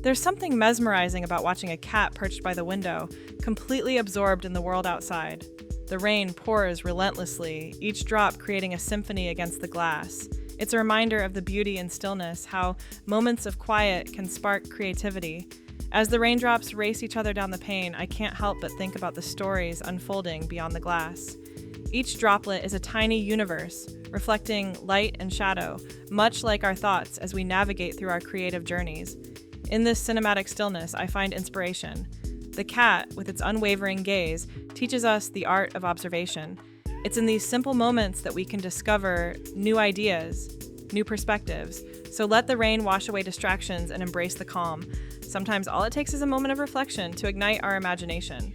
There's something mesmerizing about watching a cat perched by the window, completely absorbed in the world outside. The rain pours relentlessly, each drop creating a symphony against the glass. It's a reminder of the beauty and stillness, how moments of quiet can spark creativity. As the raindrops race each other down the pane, I can't help but think about the stories unfolding beyond the glass. Each droplet is a tiny universe, reflecting light and shadow, much like our thoughts as we navigate through our creative journeys. In this cinematic stillness, I find inspiration. The cat, with its unwavering gaze, teaches us the art of observation. It's in these simple moments that we can discover new ideas, new perspectives. So let the rain wash away distractions and embrace the calm. Sometimes all it takes is a moment of reflection to ignite our imagination.